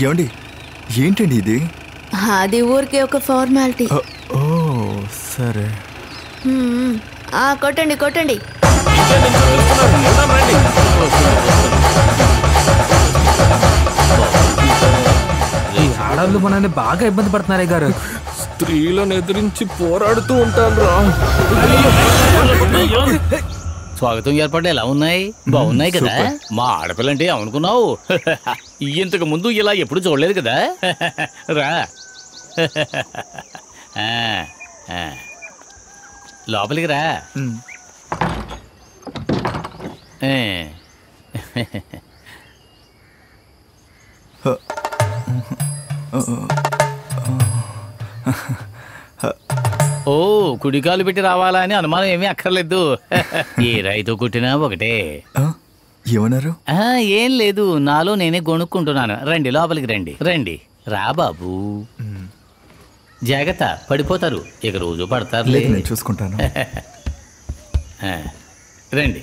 ఏమండి ఏంటండి ఇది? అది ఊరికే ఒక ఫార్మాలిటీ. ఓ సరే. కొట్టండి కొట్టండి. ఈ ఆడవాళ్ళు మనల్ని బాగా ఇబ్బంది పడుతున్నారే గారు. స్త్రీలను ఎదిరించి పోరాడుతూ ఉంటాను రా. స్వాగతం ఏర్పాట్లు ఎలా ఉన్నాయి? బాగున్నాయి కదా. మా ఆడపిల్లంటే ఏమనుకున్నావు? ఇంతకు ముందు ఇలా ఎప్పుడు చూడలేదు కదా. రా లోపలికి రా. ఓ కుడికాలు పెట్టి రావాలా అని అనుమానం ఏమీ అక్కర్లేదు. ఏ రైతు కుట్టినా ఒకటే. ఏమన్నారు? ఏం లేదు, నాలో నేనే గొనుక్కుంటున్నాను. రండి లోపలికి రండి. రండి రా బాబు. జాగ్రత్త, పడిపోతారు. ఇక రోజు పడతారు. నేను చూసుకుంటాను. రండి.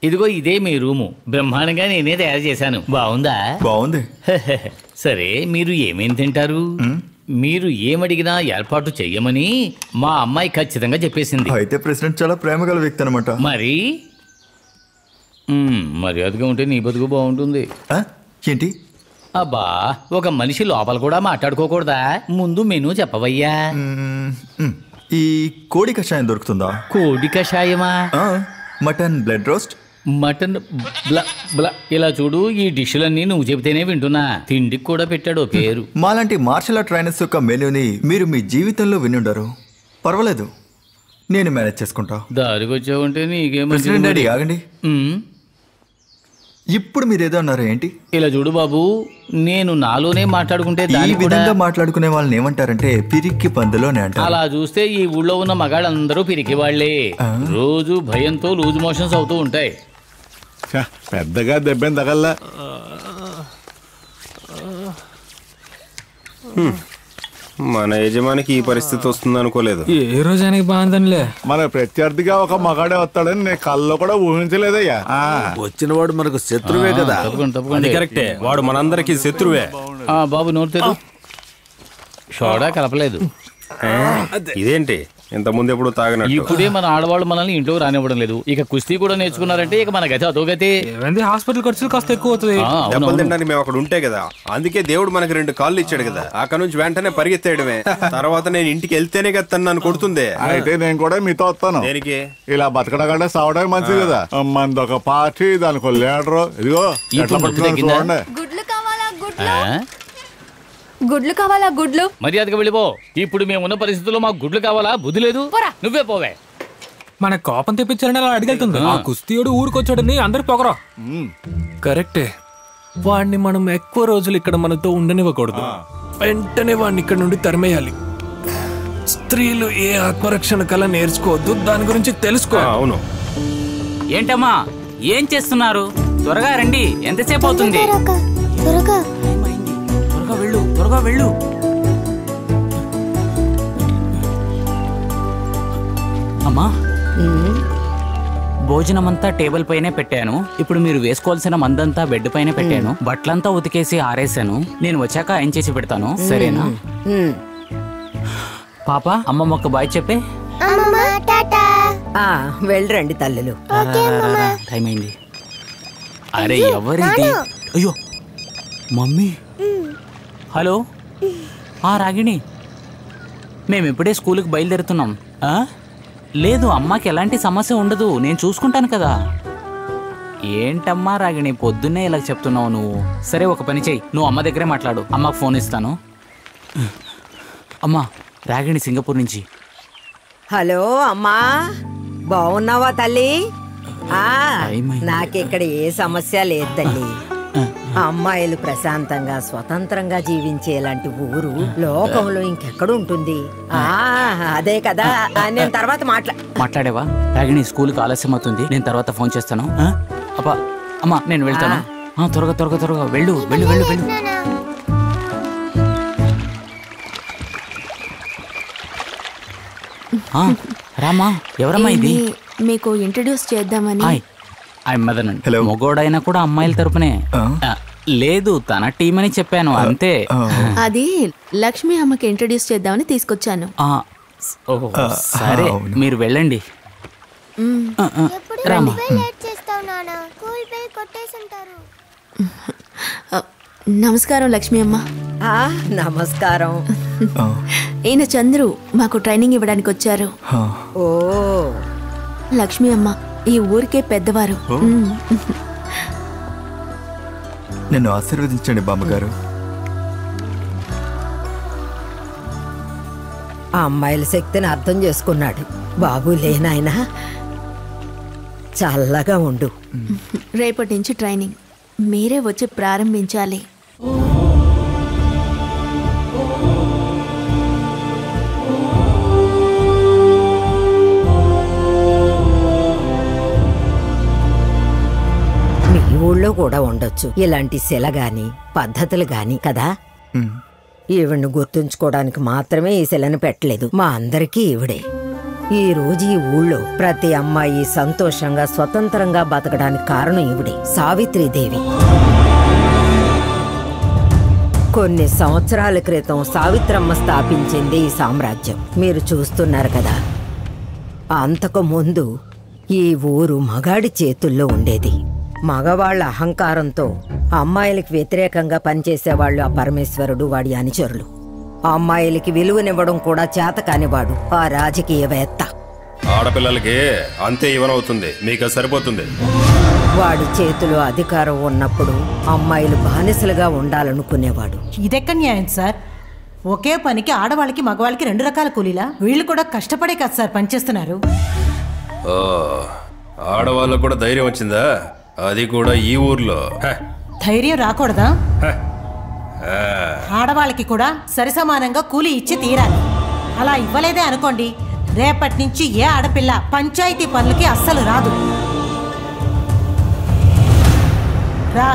ఇదిగో ఇదే మీ రూము. బ్రహ్మాండంగా నేనే తయారు చేశాను. బాగుందా? బాగుంది. సరే, మీరు ఏమేమి తింటారు? మీరు ఏమడిగినా ఏర్పాటు చెయ్యమని మా అమ్మాయి ఖచ్చితంగా చెప్పేసింది. అయితే ప్రెసిడెంట్ చాలా ప్రేమ గల వ్యక్తి అనమాట. మరి మర్యాదగా ఉంటే నీ బతుకు బాగుంటుంది. ఏంటి? అబ్బా, ఒక మనిషి లోపల కూడా మాట్లాడుకోకూడదా? ముందు మెనూ చెప్పవయ్యా. ఈ కోడి కషాయం దొరుకుతుందా? కోడి కషాయమా? Mutton blood roast. మటన్ ఇలా చూడు, ఈ డిష్లన్నీ నువ్వు చెబితేనే వింటున్నా. తిండికి కూడా పెట్టాడు పేరు. మాలాంటి మార్షల్ ఆర్ట్ ట్రైనర్స్ యొక్క మెనూని మీరు మీ జీవితంలో వినుండరు. పర్వాలేదు, నేను మేనేజ్ చేసుకుంటా. దారికి వచ్చావుంటే నీకేమో. డాడీ ఆగండి. ఇప్పుడు మీరేదో అన్నారు ఏంటి? ఇలా చూడు బాబు, నేను నాలోనే మాట్లాడుకుంటే ఈ విధంగా మాట్లాడుకునే వాళ్ళని ఏమంటారంటే పిరికి పందులోనే అంటారు. అలా చూస్తే ఈ ఊళ్ళో ఉన్న మగాళ్ళందరూ పిరికి వాళ్లే. రోజు భయంతో లూజ్ మోషన్స్ అవుతూ ఉంటాయి. పెద్దగా దెబ్బేం తగల్లా. మన యజమానికి ఈ పరిస్థితి వస్తుంది అనుకోలేదు. ఏ రోజానికి బాగుందనిలే. మన ప్రత్యర్థిగా ఒక మగాడే వస్తాడని నేను కల్లో కూడా ఊహించలేదయ్యా. వచ్చిన వాడు మనకు శత్రువే కదా. కరెక్టే, వాడు మనందరికి శత్రువే. బాబు నోరుతేరు. సోడా కలపలేదు. ఇదేంటి ఇంత ముందు ఎప్పుడు తాగినట్టు? ఇప్పుడే మన ఆడవాళ్ళు మనల్ని ఇంట్లో రానివ్వడం లేదు. ఇక కుస్తీ కూడా నేర్చుకున్నారంటే ఇక మన గతి అదో గతి. హాస్పిటల్ ఖర్చులు కాస్త ఎక్కువ అవుతుంది. దెబ్బతింటానికి మేము అక్కడ ఉంటే కదా, అందుకే దేవుడు మనకి 2 కాళ్ళు ఇచ్చాడు కదా. అక్కడ నుంచి వెంటనే పరిగెత్తేయడమే. తర్వాత నేను ఇంటికి వెళ్తేనే కదా తను నన్ను కొడుతుంది. అయితే నేను కూడా మీతో వస్తాను. దేనికి? ఇలా బతకడం కంటే సావడమే మంచిది కదా. మనది ఒక పార్టీ, దానికి లీడరు. ఇదిగో చూడండి. గుడ్లు కావాలా? గుడ్లు మర్యాదగా వెళ్ళిపో. ఇప్పుడు మేమున్న పరిస్థితుల్లో మాకు గుడ్లు కావాలా? బుద్ధి లేదు. నువ్వే పోవే. మన కోపం తెప్పించాలని అలా అడిగెళ్తుంది. ఆ కుస్తీయుడు ఊరికొచ్చాడని అందరు పొగరా. కరెక్టే, వాడిని మనం ఎక్కువ రోజులు ఇక్కడ మనతో ఉండనివ్వకూడదు. వెంటనే వాడిని ఇక్కడ నుండి తరిమేయాలి. స్త్రీలు ఏ ఆత్మరక్షణ కళ నేర్చుకోవద్దు, దాని గురించి తెలుసుకో. అవును. ఏంటమ్మా, ఏం చేస్తున్నారు? త్వరగా రండి, ఎంతసేపు అవుతుంది? త్వరగా వెళ్ళు, త్వరగా వెళ్ళు. అమ్మా, భోజనమంతా టేబుల్ పైనే పెట్టాను. ఇప్పుడు మీరు వేసుకోవాల్సిన మందంతా బెడ్ పైన పెట్టాను. బట్టలంతా ఉతికేసి ఆరేసాను. నేను వచ్చాక ఆయన చేసి పెడతాను, సరేనా? పాప, అమ్మమ్మ ఒక బాయ్ చెప్పే. వెళ్ళరండి తల్లులు. టైం అయింది. అరే ఎవరిది? అయ్యో మమ్మీ. హలో రాగిణి, మేమిప్పుడే స్కూల్కి బయలుదేరుతున్నాం. లేదు, అమ్మకి ఎలాంటి సమస్య ఉండదు, నేను చూసుకుంటాను కదా. ఏంటమ్మా రాగిణి, పొద్దున్నే ఇలా చెప్తున్నావు నువ్వు? సరే, ఒక పని చెయ్యి, నువ్వు అమ్మ దగ్గరే మాట్లాడు. అమ్మకు ఫోన్ ఇస్తాను. అమ్మా, రాగిణి సింగపూర్ నుంచి. హలో అమ్మా, బాగున్నావా తల్లి? నాకిక్కడ ఏ సమస్య లేదు తల్లి. అమ్మాయిలు ప్రశాంతంగా స్వతంత్రంగా జీవించేలాంటి ఊరు లోకంలో ఇంకెక్కడ ఉంటుంది? అదే కదా. నేను తర్వాత మాట్లాడేవా? రాగిణి, స్కూల్కి ఆలస్యం అవుతుంది, నేను తర్వాత ఫోన్ చేస్తాను. అబ్బా అమ్మా, నేను వెళ్తాను. త్వరగా త్వరగా త్వరగా వెళ్ళు వెళ్ళు వెళ్ళు వెళ్ళు. రామా ఎవరమ్మా ఇది? మీకు ఇంట్రడ్యూస్ చేద్దామని. మదన్ మొగోడైనా కూడా అమ్మాయిల తరపునే. లేదు తన టీం అని చెప్పాను అంతే. అది లక్ష్మి అమ్మకి ఇంట్రడ్యూస్ చేద్దామని తీసుకొచ్చాను. సరే మీరు వెళ్ళండి. రామా నమస్కారం లక్ష్మి అమ్మ. నమస్కారం. ఈయన చంద్రు మాకు ట్రైనింగ్ ఇవ్వడానికి వచ్చారు. ఓ లక్ష్మి అమ్మ ఈ ఊరికే పెద్దవారు. నన్ను ఆశీర్వదించండి బామ్మగారు. ఆ అమ్మాయిల శక్తిని అర్థం చేసుకున్నాడు. బాబు లేనాయనా చల్లగా ఉండు. రేపటి నుంచి ట్రైనింగ్ మీరే వచ్చి ప్రారంభించాలి. మీ ఊళ్ళో కూడా ఉండొచ్చు ఇలాంటి శిల గాని పద్ధతులు గాని కదా. ఈవిడ్ని గుర్తుంచుకోవడానికి మాత్రమే ఈ శిలను పెట్టలేదు. మా అందరికీ ఈవిడే. ఈ రోజు ఈ ఊళ్ళో ప్రతి అమ్మాయి సంతోషంగా స్వతంత్రంగా బతకడానికి కారణం ఈవిడే, సావిత్రీదేవి. కొన్ని సంవత్సరాల క్రితం సావిత్రమ్మ స్థాపించింది ఈ సామ్రాజ్యం. మీరు చూస్తున్నారు కదా. అంతకు ముందు ఈ ఊరు మగాడి చేతుల్లో ఉండేది. మగవాళ్ల అహంకారంతో అమ్మాయిలకి వ్యతిరేకంగా పనిచేసేవాళ్ళు ఆ పరమేశ్వరుడు, వాడి అనుచరులు. అమ్మాయిలకి విలువనివ్వడం కూడా చేత కానివాడు ఆ రాజకీయవేత్త. ఆడపిల్లలకి అంతే ఇవ్వనవుతుంది, మీకు సరిపోతుంది. వాడి చేతిలో అధికారం ఉన్నప్పుడు అమ్మాయిలు బానిసలుగా ఉండాలనుకునేవాడు. ఇదెక్కడ న్యాయం సార్? ఒకే పనికి ఆడవాళ్ళకి మగవాళ్ళకి 2 రకాల కూలీలా? వీళ్ళు కూడా కష్టపడే కదా సార్ పనిచేస్తున్నారు. ఆడవాళ్ళకు కూడా ధైర్యం వచ్చిందా? అది కూడా ఈ ఊర్లో. ధైర్యం రాకూడదా? ఆడవాళ్ళకి కూడా సరిసమానంగా కూలీ ఇచ్చి తీరాలి. అలా ఇవ్వలేదే అనుకోండి, రేపటి నుంచి ఏ ఆడపిల్ల పంచాయతీ పనులకి అస్సలు రాదు. రా.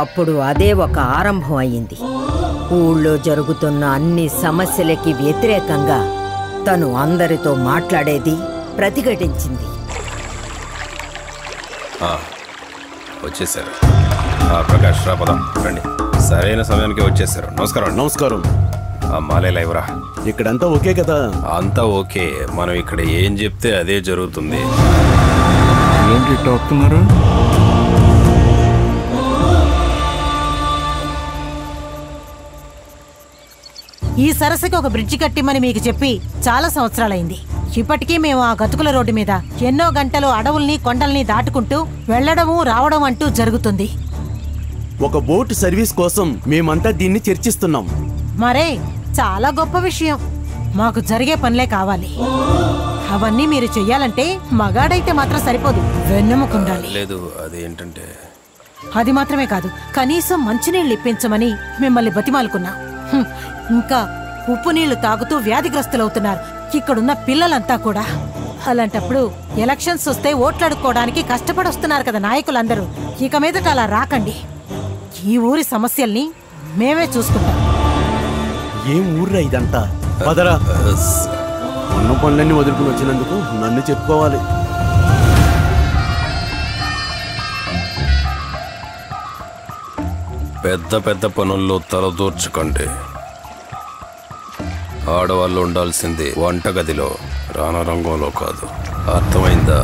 అప్పుడు అదే ఒక ఆరంభం అయింది. ఊళ్ళో జరుగుతున్న అన్ని సమస్యలకి వ్యతిరేకంగా తను అందరితో మాట్లాడేది, ప్రతిఘటించింది. వచ్చేసారు ప్రకాష్, రాపదాం రండి. సరైన సమయానికి వచ్చేసారు. నమస్కారం. నమస్కారం. మాలేలా ఇవరా? ఇక్కడంతా ఓకే కదా? అంతా ఓకే. మనం ఇక్కడ ఏం చెప్తే అదే జరుగుతుంది. ఏంటి టాపుతున్నారు? ఈ సరస్సుకి ఒక బ్రిడ్జి కట్టిమని మీకు చెప్పి చాలా సంవత్సరాలైంది. ఇప్పటికీ మేము ఆ గతుకుల రోడ్డు మీద ఎన్నో గంటలు అడవుల్ని కొండల్ని దాటుకుంటూ వెళ్లడము రావడం అంటూ జరుగుతుంది. ఒక బోట్ సర్వీస్ కోసం మేమంతా దీన్ని చర్చిస్తున్నాం. మరే చాలా గొప్ప విషయం. మాకు జరిగే పనులే కావాలి. అవన్నీ మీరు చెయ్యాలంటే మగాడైతే మాత్రం సరిపోదు, వెన్నెముకుండాలి. లేదు అదేంటంటే అది మాత్రమే కాదు, కనీసం మంచినీళ్ళు ఇప్పించమని మిమ్మల్ని బతిమాలుకున్నాం. ఇంకా ఉప్పు నీళ్లు తాగుతూ వ్యాధిగ్రస్తులవుతున్నారు ఇక్కడున్న పిల్లలంతా కూడా. అలాంటప్పుడు ఎలక్షన్స్ వస్తే ఓట్లడుక్కోవడానికి కష్టపడొస్తున్నారు కదా నాయకులందరూ. ఇక మీదట అలా రాకండి. ఈ ఊరి సమస్యల్ని మేమే చూసుకుంటాం. ఏం ఊర్రా ఇదంతా? పదరా. ఉన్న పనులన్నీ వదులుకుని వచ్చినందుకు నన్ను చెప్పుకోవాలి. పెద్ద పెద్ద పనుల్లో తలదూర్చకండి. ఆడవాళ్ళు ఉండాల్సింది వంటగదిలో, రణరంగంలో కాదు. అర్థమైందా?